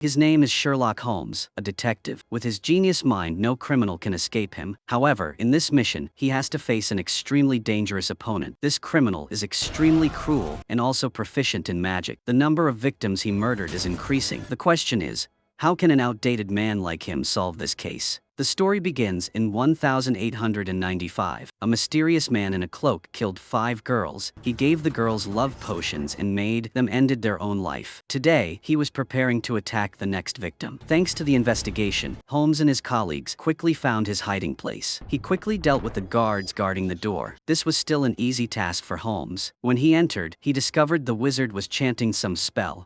His name is Sherlock Holmes, a detective. With his genius mind, no criminal can escape him. However, in this mission, he has to face an extremely dangerous opponent. This criminal is extremely cruel and also proficient in magic. The number of victims he murdered is increasing. The question is, how can an outdated man like him solve this case? The story begins in 1895. A mysterious man in a cloak killed 5 girls. He gave the girls love potions and made them ended their own life. Today, he was preparing to attack the next victim. Thanks to the investigation, Holmes and his colleagues quickly found his hiding place. He quickly dealt with the guards guarding the door. This was still an easy task for Holmes. When he entered, he discovered the wizard was chanting some spell.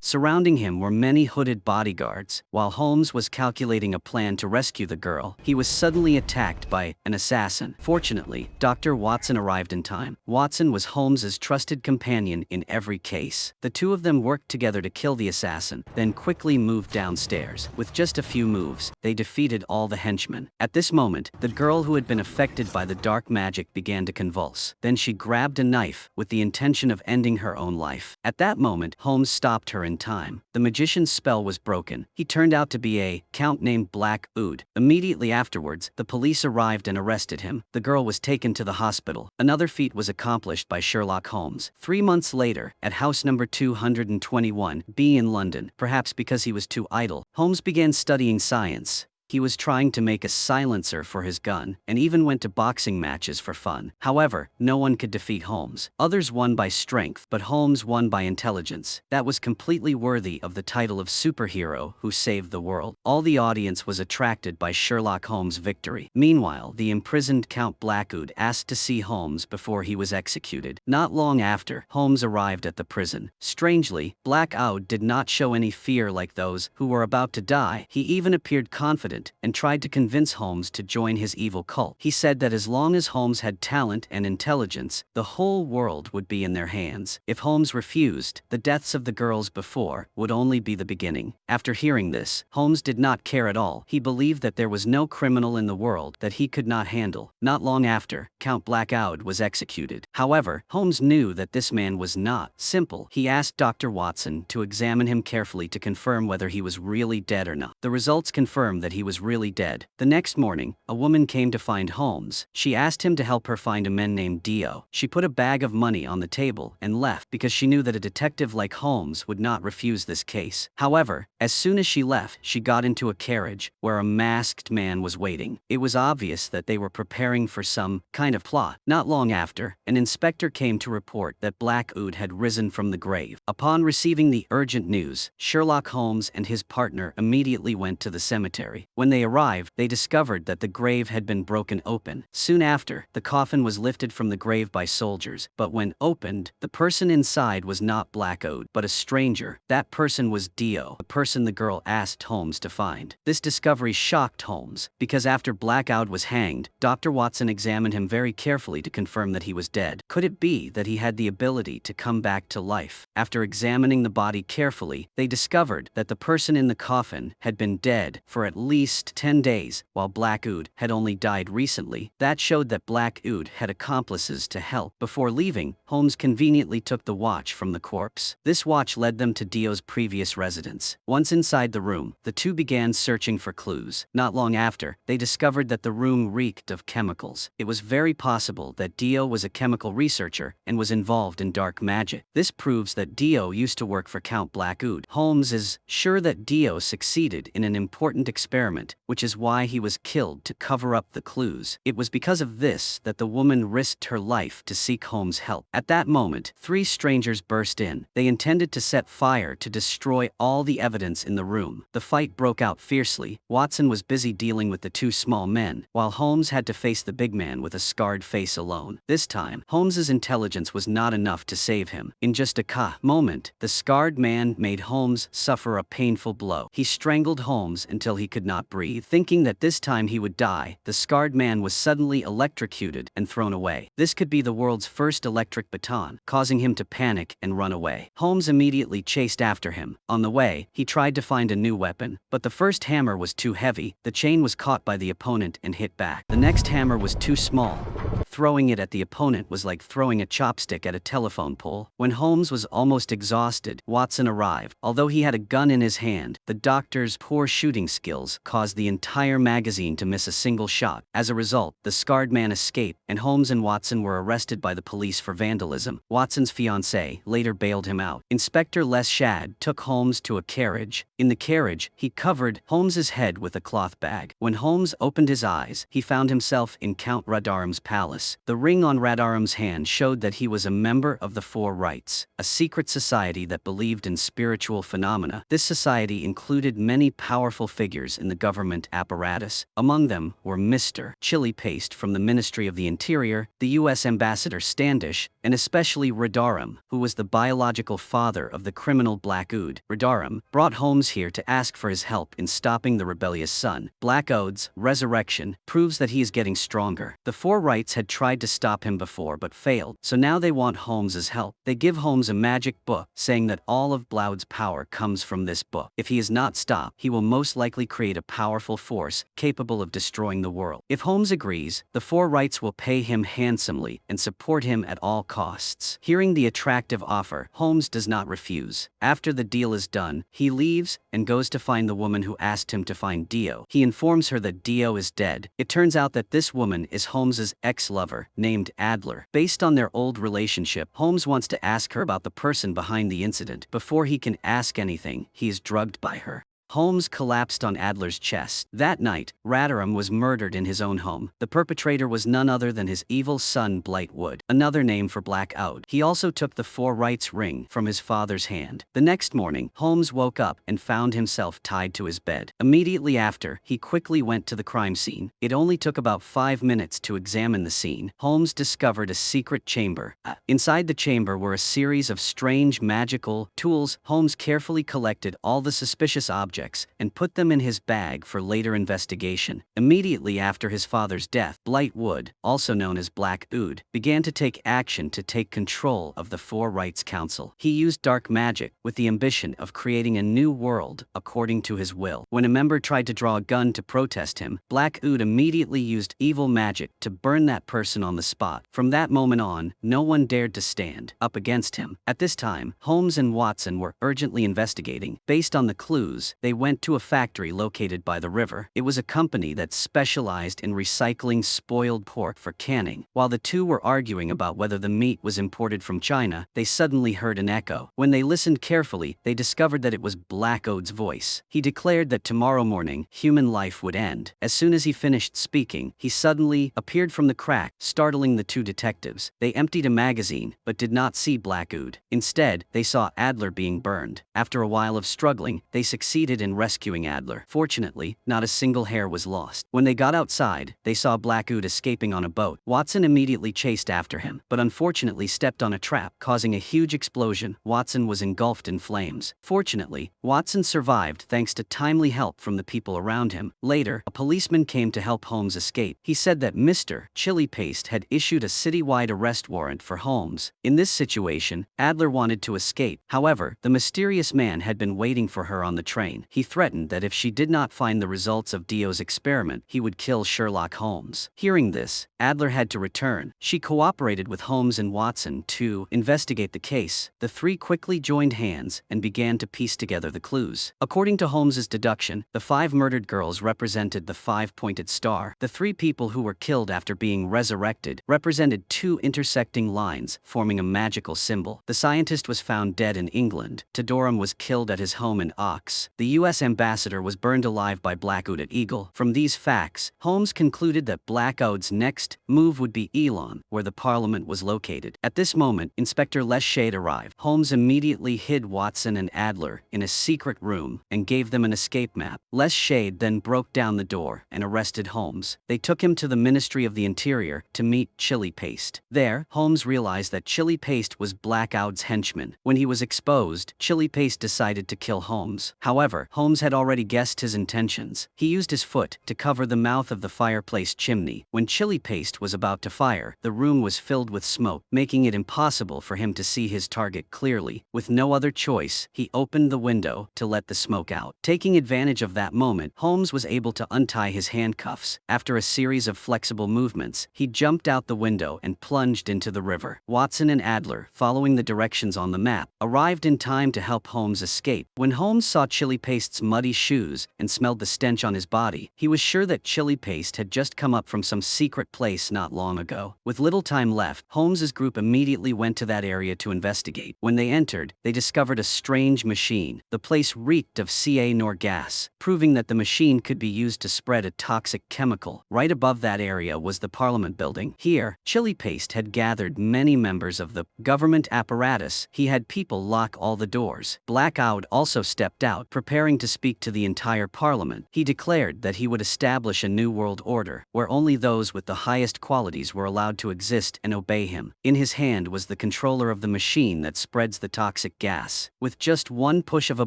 Surrounding him were many hooded bodyguards. While Holmes was calculating a plan to rescue the girl, he was suddenly attacked by an assassin. Fortunately, Dr. Watson arrived in time. Watson was Holmes's trusted companion in every case. The two of them worked together to kill the assassin, then quickly moved downstairs. With just a few moves, they defeated all the henchmen. At this moment, the girl who had been affected by the dark magic began to convulse. Then she grabbed a knife with the intention of ending her own life. At that moment, Holmes stopped her in time. The magician's spell was broken. He turned out to be a count named Blackwood. Immediately afterwards, the police arrived and arrested him. The girl was taken to the hospital. Another feat was accomplished by Sherlock Holmes. 3 months later, at house number 221B in London, perhaps because he was too idle, Holmes began studying science. He was trying to make a silencer for his gun, and even went to boxing matches for fun. However, no one could defeat Holmes. Others won by strength, but Holmes won by intelligence. That was completely worthy of the title of superhero who saved the world. All the audience was attracted by Sherlock Holmes' victory. Meanwhile, the imprisoned Count Blackwood asked to see Holmes before he was executed. Not long after, Holmes arrived at the prison. Strangely, Blackwood did not show any fear like those who were about to die. He even appeared confident and tried to convince Holmes to join his evil cult. He said that as long as Holmes had talent and intelligence, the whole world would be in their hands. If Holmes refused, the deaths of the girls before would only be the beginning. After hearing this, Holmes did not care at all. He believed that there was no criminal in the world that he could not handle. Not long after, Count Blackwood was executed. However, Holmes knew that this man was not simple. He asked Dr. Watson to examine him carefully to confirm whether he was really dead or not. The results confirmed that he was really dead. The next morning, a woman came to find Holmes. She asked him to help her find a man named Dio. She put a bag of money on the table and left because she knew that a detective like Holmes would not refuse this case. However, as soon as she left, she got into a carriage where a masked man was waiting. It was obvious that they were preparing for some kind of plot. Not long after, an inspector came to report that Blackwood had risen from the grave. Upon receiving the urgent news, Sherlock Holmes and his partner immediately went to the cemetery. When they arrived, they discovered that the grave had been broken open. Soon after, the coffin was lifted from the grave by soldiers, but when opened, the person inside was not Blackwood, but a stranger. That person was Dio, the person the girl asked Holmes to find. This discovery shocked Holmes, because after Blackwood was hanged, Dr. Watson examined him very carefully to confirm that he was dead. Could it be that he had the ability to come back to life? After examining the body carefully, they discovered that the person in the coffin had been dead for at least 10 days, while Blackwood had only died recently. That showed that Blackwood had accomplices to help. Before leaving, Holmes conveniently took the watch from the corpse. This watch led them to Dio's previous residence. Once inside the room, the two began searching for clues. Not long after, they discovered that the room reeked of chemicals. It was very possible that Dio was a chemical researcher and was involved in dark magic. This proves that Dio used to work for Count Blackwood. Holmes is sure that Dio succeeded in an important experiment, which is why he was killed to cover up the clues. It was because of this that the woman risked her life to seek Holmes' help. At that moment, 3 strangers burst in. They intended to set fire to destroy all the evidence in the room. The fight broke out fiercely. Watson was busy dealing with the 2 small men, while Holmes had to face the big man with a scarred face alone. This time, Holmes's intelligence was not enough to save him. In just a moment, the scarred man made Holmes suffer a painful blow. He strangled Holmes until he could not breathe. Thinking that this time he would die, the scarred man was suddenly electrocuted and thrown away. This could be the world's first electric baton, causing him to panic and run away. Holmes immediately chased after him. On the way, he tried to find a new weapon, but the first hammer was too heavy. The chain was caught by the opponent and hit back. The next hammer was too small. Throwing it at the opponent was like like throwing a chopstick at a telephone pole. When Holmes was almost exhausted, Watson arrived. Although he had a gun in his hand, the doctor's poor shooting skills caused the entire magazine to miss a single shot. As a result, the scarred man escaped, and Holmes and Watson were arrested by the police for vandalism. Watson's fiancée later bailed him out. Inspector Les Shad took Holmes to a carriage. In the carriage, he covered Holmes's head with a cloth bag. When Holmes opened his eyes, he found himself in Count Radaram's palace. The ring on Radaram's hand showed that he was a member of the Four Rights, a secret society that believed in spiritual phenomena. This society included many powerful figures in the government apparatus. Among them were Mr. Chili Paste from the Ministry of the Interior, the U.S. Ambassador Standish, and especially Radaram, who was the biological father of the criminal Blackwood. Radaram brought Holmes here to ask for his help in stopping the rebellious son. Blackwood's resurrection proves that he is getting stronger. The Four Rights had tried to stop him before but failed, so now they want Holmes's help. They give Holmes a magic book, saying that all of Blackwood's power comes from this book. If he is not stopped, he will most likely create a powerful force capable of destroying the world. If Holmes agrees, the Four Rights will pay him handsomely and support him at all costs. Hearing the attractive offer, Holmes does not refuse. After the deal is done, he leaves and goes to find the woman who asked him to find Dio. He informs her that Dio is dead. It turns out that this woman is Holmes's ex-lover, named Adler. Based on their old relationship, Holmes wants to ask her about the person behind the incident. Before he can ask anything, he is drugged by her. Holmes collapsed on Adler's chest. That night, Radaram was murdered in his own home. The perpetrator was none other than his evil son Blackwood, another name for Blackwood. He also took the Four Rights ring from his father's hand. The next morning, Holmes woke up and found himself tied to his bed. Immediately after, he quickly went to the crime scene. It only took about 5 minutes to examine the scene. Holmes discovered a secret chamber. Inside the chamber were a series of strange magical tools. Holmes carefully collected all the suspicious objects and put them in his bag for later investigation. Immediately after his father's death, Blackwood, also known as Blackwood, began to take action to take control of the Four Rights Council. He used dark magic with the ambition of creating a new world according to his will. When a member tried to draw a gun to protest him, Blackwood immediately used evil magic to burn that person on the spot. From that moment on, no one dared to stand up against him. At this time, Holmes and Watson were urgently investigating. Based on the clues, they went to a factory located by the river. It was a company that specialized in recycling spoiled pork for canning. While the two were arguing about whether the meat was imported from China, they suddenly heard an echo. When they listened carefully, they discovered that it was Blackwood's voice. He declared that tomorrow morning, human life would end. As soon as he finished speaking, he suddenly appeared from the crack, startling the two detectives. They emptied a magazine, but did not see Blackwood. Instead, they saw Adler being burned. After a while of struggling, they succeeded in rescuing Adler. Fortunately, not a single hair was lost. When they got outside, they saw Blackwood escaping on a boat. Watson immediately chased after him, but unfortunately stepped on a trap, causing a huge explosion. Watson was engulfed in flames. Fortunately, Watson survived thanks to timely help from the people around him. Later, a policeman came to help Holmes escape. He said that Mr. Chili Paste had issued a citywide arrest warrant for Holmes. In this situation, Adler wanted to escape. However, the mysterious man had been waiting for her on the train. He threatened that if she did not find the results of Dio's experiment, he would kill Sherlock Holmes. Hearing this, Adler had to return. She cooperated with Holmes and Watson to investigate the case. The three quickly joined hands and began to piece together the clues. According to Holmes's deduction, the 5 murdered girls represented the 5-pointed star. The 3 people who were killed after being resurrected represented 2 intersecting lines, forming a magical symbol. The scientist was found dead in England. Tedorum was killed at his home in Ox. The U.S. ambassador was burned alive by Blackwood at Eagle. From these facts, Holmes concluded that Blackwood's next move would be Elon, where the Parliament was located. At this moment, Inspector Les Shade arrived. Holmes immediately hid Watson and Adler in a secret room and gave them an escape map. Les Shade then broke down the door and arrested Holmes. They took him to the Ministry of the Interior to meet Chili Paste. There, Holmes realized that Chili Paste was Blackwood's henchman. When he was exposed, Chili Paste decided to kill Holmes. However, However, Holmes had already guessed his intentions. He used his foot to cover the mouth of the fireplace chimney. When chili paste was about to fire, the room was filled with smoke, making it impossible for him to see his target clearly. With no other choice, he opened the window to let the smoke out. Taking advantage of that moment, Holmes was able to untie his handcuffs. After a series of flexible movements, he jumped out the window and plunged into the river. Watson and Adler, following the directions on the map, arrived in time to help Holmes escape. When Holmes saw Chili Paste's muddy shoes and smelled the stench on his body, he was sure that Chili Paste had just come up from some secret place not long ago. With little time left, Holmes's group immediately went to that area to investigate. When they entered, they discovered a strange machine. The place reeked of cyanide gas, proving that the machine could be used to spread a toxic chemical. Right above that area was the Parliament building. Here, Chili Paste had gathered many members of the government apparatus. He had people lock all the doors. Blackwood also stepped out, preparing to speak to the entire Parliament. He declared that he would establish a new world order, where only those with the highest qualities were allowed to exist and obey him. In his hand was the controller of the machine that spreads the toxic gas. With just one push of a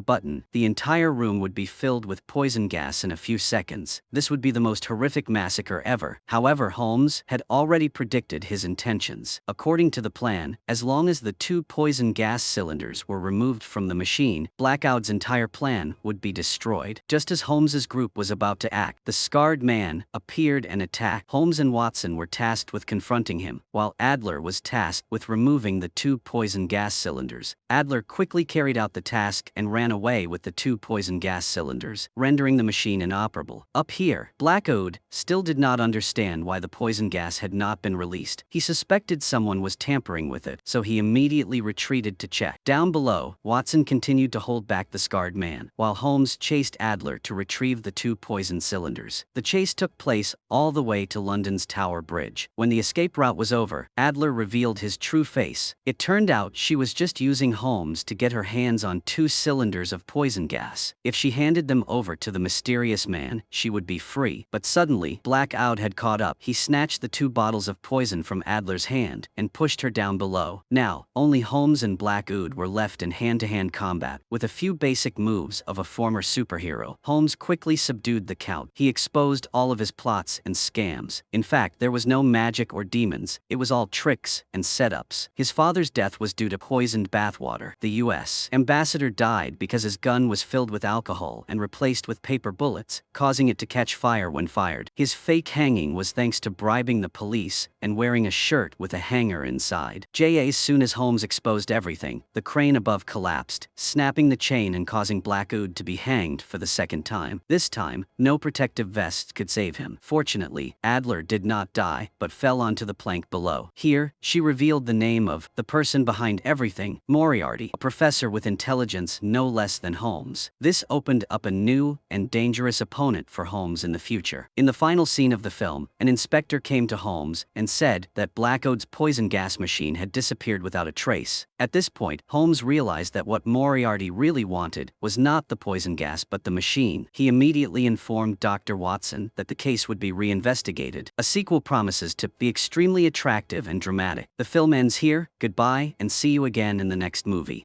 button, the entire room would be filled with poison gas in a few seconds. This would be the most horrific massacre ever. However, Holmes had already predicted his intentions. According to the plan, as long as the 2 poison gas cylinders were removed from the machine, Blackwood's entire plan would be destroyed. Just as Holmes's group was about to act, the scarred man appeared and attacked. Holmes and Watson were tasked with confronting him, while Adler was tasked with removing the 2 poison gas cylinders. Adler quickly carried out the task and ran away with the 2 poison gas cylinders, rendering the machine inoperable. Up here, Blackwood still did not understand why the poison gas had not been released. He suspected someone was tampering with it, so he immediately retreated to check. Down below, Watson continued to hold back the scarred man, while Holmes chased Adler to retrieve the 2 poison cylinders. The chase took place all the way to London's Tower Bridge. When the escape route was over, Adler revealed his true face. It turned out she was just using Holmes to get her hands on 2 cylinders of poison gas. If she handed them over to the mysterious man, she would be free. But suddenly, Blackwood had caught up. He snatched the 2 bottles of poison from Adler's hand and pushed her down below. Now, only Holmes and Blackwood were left in hand-to-hand combat. With a few basic moves of a former superhero, Holmes quickly subdued the Count. He exposed all of his plots and scams. In fact, there was no magic or demons. It was all tricks and setups. His father's death was due to poisoned bathwater. The U.S. ambassador died because his gun was filled with alcohol and replaced with paper bullets, causing it to catch fire when fired. His fake hanging was thanks to bribing the police and wearing a shirt with a hanger inside. As soon as Holmes exposed everything, the crane above collapsed, snapping the chain and causing Blackwood to be hanged for the second time. This time, no protective vest could save him. Fortunately, Adler did not die, but fell onto the plank below. Here, she revealed the name of the person behind everything, Moriarty, a professor with intelligence no less than Holmes. This opened up a new and dangerous opponent for Holmes in the future. In the final scene of the film, an inspector came to Holmes and said that Blackwood's poison gas machine had disappeared without a trace. At this point, Holmes realized that what Moriarty really wanted was not the poison gas but the machine. He immediately informed Dr. Watson that the case would be reinvestigated. A sequel promises to be extremely attractive and dramatic. The film ends here. Goodbye, and see you again in the next movie.